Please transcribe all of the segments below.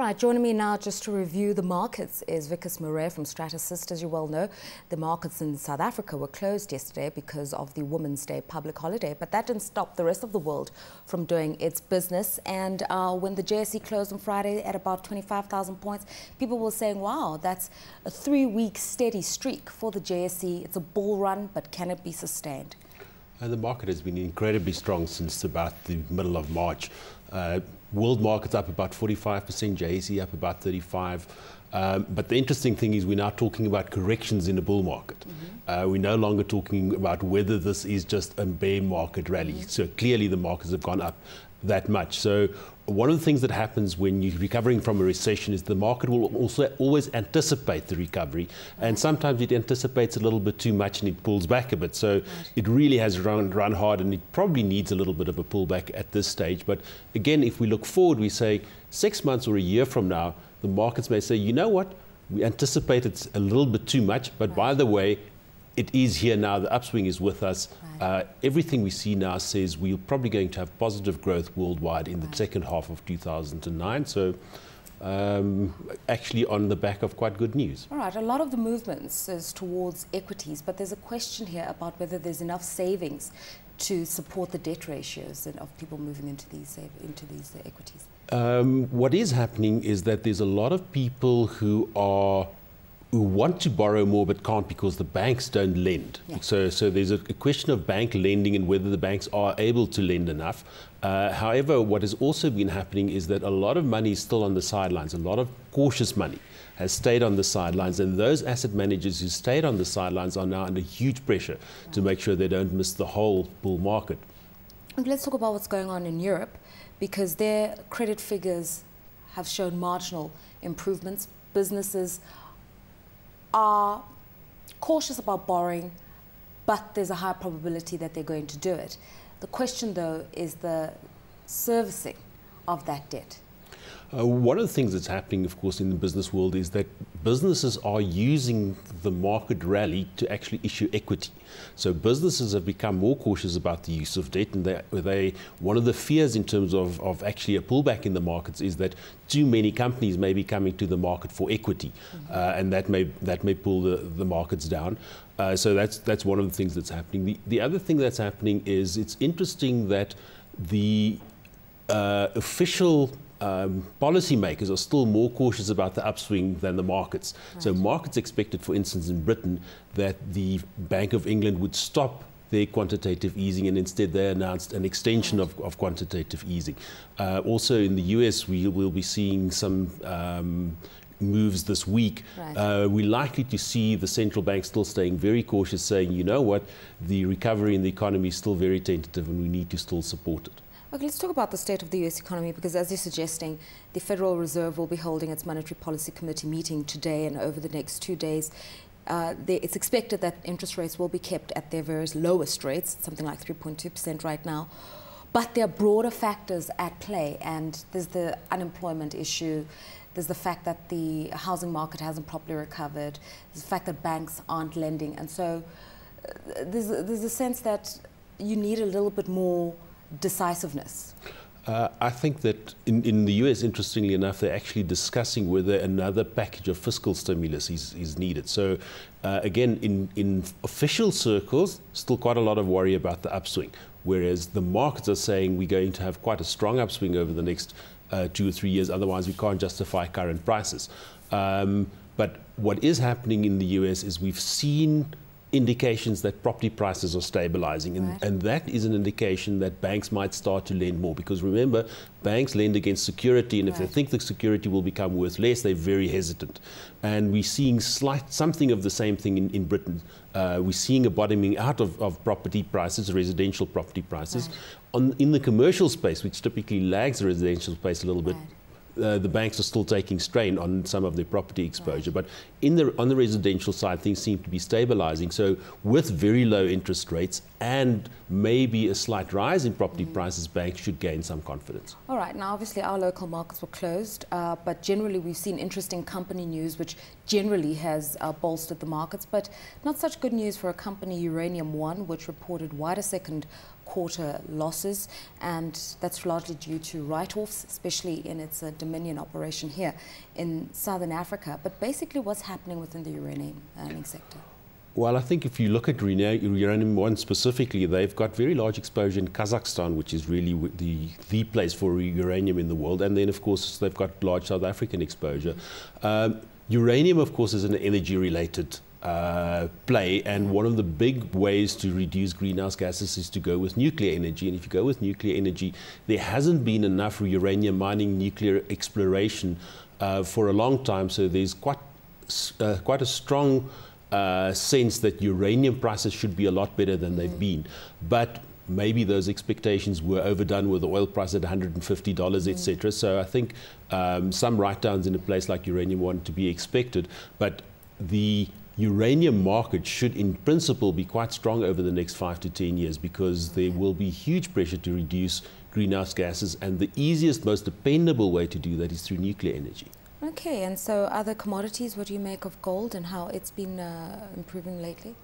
Right, joining me now just to review the markets is Wikus Marais from StratAssist. As you well know, the markets in South Africa were closed yesterday because of the Women's Day public holiday, but that didn't stop the rest of the world from doing its business. And when the JSE closed on Friday at about 25,000 points, people were saying, wow, that's a 3-week steady streak for the JSE. It's a bull run, but can it be sustained? The market has been incredibly strong since about the middle of March. World markets up about 45%, JSE up about 35%. But the interesting thing is we're now talking about corrections in the bull market. We're no longer talking about whether this is just a bear market rally. So clearly the markets have gone up that much. So one of the things that happens when you're recovering from a recession is the market will also always anticipate the recovery, and sometimes it anticipates a little bit too much and it pulls back a bit. So it really has run hard, and it probably needs a little bit of a pullback at this stage. But again, if we look forward, we say 6 months or a year from now, the markets may say, you know what, we anticipated a little bit too much, but by the way, it is here now, the upswing is with us. Everything we see now says we're probably going to have positive growth worldwide in the second half of 2009. So actually on the back of quite good news. All right, a lot of the movements is towards equities, but there's a question here about whether there's enough savings to support the debt ratios of people moving into these equities. What is happening is that there's a lot of people who want to borrow more but can't because the banks don't lend. So there's a question of bank lending and whether the banks are able to lend enough. However, what has also been happening is that a lot of money is still on the sidelines. A lot of cautious money has stayed on the sidelines, and those asset managers who stayed on the sidelines are now under huge pressure to make sure they don't miss the whole bull market. And let's talk about what's going on in Europe, because their credit figures have shown marginal improvements. Businesses are cautious about borrowing, but there's a high probability that they're going to do it. The question, though, is the servicing of that debt. One of the things that's happening, of course, in the business world is that businesses are using the market rally to actually issue equity. So businesses have become more cautious about the use of debt, and one of the fears in terms of actually a pullback in the markets is that too many companies may be coming to the market for equity, and that may pull the markets down. So that's one of the things that's happening. The other thing that's happening is it's interesting that the official policymakers are still more cautious about the upswing than the markets. So markets expected, for instance, in Britain, that the Bank of England would stop their quantitative easing, and instead they announced an extension of quantitative easing. Also in the US, we will be seeing some moves this week. We're likely to see the central bank still staying very cautious, saying, you know what, the recovery in the economy is still very tentative and we need to still support it. Okay, let's talk about the state of the US economy, because as you're suggesting, the Federal Reserve will be holding its Monetary Policy Committee meeting today and over the next 2 days. It's expected that interest rates will be kept at their various lowest rates, something like 3.2% right now. But there are broader factors at play, and there's the unemployment issue, there's the fact that the housing market hasn't properly recovered, there's the fact that banks aren't lending, and so there's a sense that you need a little bit more decisiveness. I think that in the US, interestingly enough, they're actually discussing whether another package of fiscal stimulus is needed. So again, in official circles, still quite a lot of worry about the upswing, whereas the markets are saying we're going to have quite a strong upswing over the next 2 or 3 years, otherwise we can't justify current prices. But what is happening in the US is we've seen indications that property prices are stabilizing, and that is an indication that banks might start to lend more, because remember, banks lend against security, and if they think the security will become worth less, they're very hesitant. And we're seeing something of the same thing in Britain. We're seeing a bottoming out of property prices, residential property prices. In the commercial space, which typically lags the residential space a little bit, the banks are still taking strain on some of their property exposure. But on the residential side, things seem to be stabilizing. So with very low interest rates and maybe a slight rise in property prices, banks should gain some confidence. All right. Now, obviously, our local markets were closed, but generally we've seen interesting company news, which generally has bolstered the markets, but not such good news for a company, Uranium Q2, which reported wider second quarter losses, and that's largely due to write-offs, especially in its Dominion operation here in Southern Africa. But basically, what's happening within the uranium earning sector? Well, I think if you look at Uranium 1 specifically, they've got very large exposure in Kazakhstan, which is really the place for uranium in the world. And then, of course, they've got large South African exposure. Uranium, of course, is an energy-related play, and one of the big ways to reduce greenhouse gases is to go with nuclear energy. And if you go with nuclear energy, there hasn't been enough uranium mining, nuclear exploration for a long time. So there's quite a strong sense that uranium prices should be a lot better than they've been. But maybe those expectations were overdone with the oil price at $150, etc. So I think some write-downs in a place like Uranium 1 to be expected. But the uranium market should, in principle, be quite strong over the next 5 to 10 years, because there will be huge pressure to reduce greenhouse gases. And the easiest, most dependable way to do that is through nuclear energy. Okay, and so other commodities, what do you make of gold and how it's been improving lately?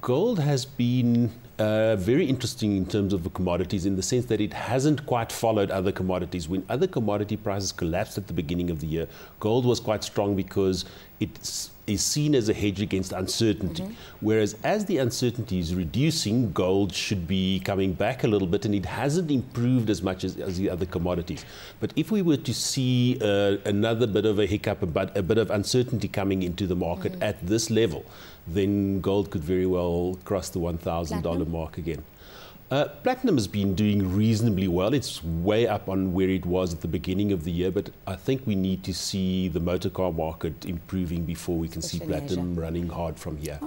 Gold has been very interesting in terms of the commodities, in the sense that it hasn't quite followed other commodities. When other commodity prices collapsed at the beginning of the year, gold was quite strong because it is seen as a hedge against uncertainty. Whereas as the uncertainty is reducing, gold should be coming back a little bit, and it hasn't improved as much as the other commodities. But if we were to see another bit of a hiccup, a bit of uncertainty coming into the market at this level, then gold could very well cross the $1,000 mark again. Platinum has been doing reasonably well. It's way up on where it was at the beginning of the year, but I think we need to see the motor car market improving before we can see platinum running hard from here.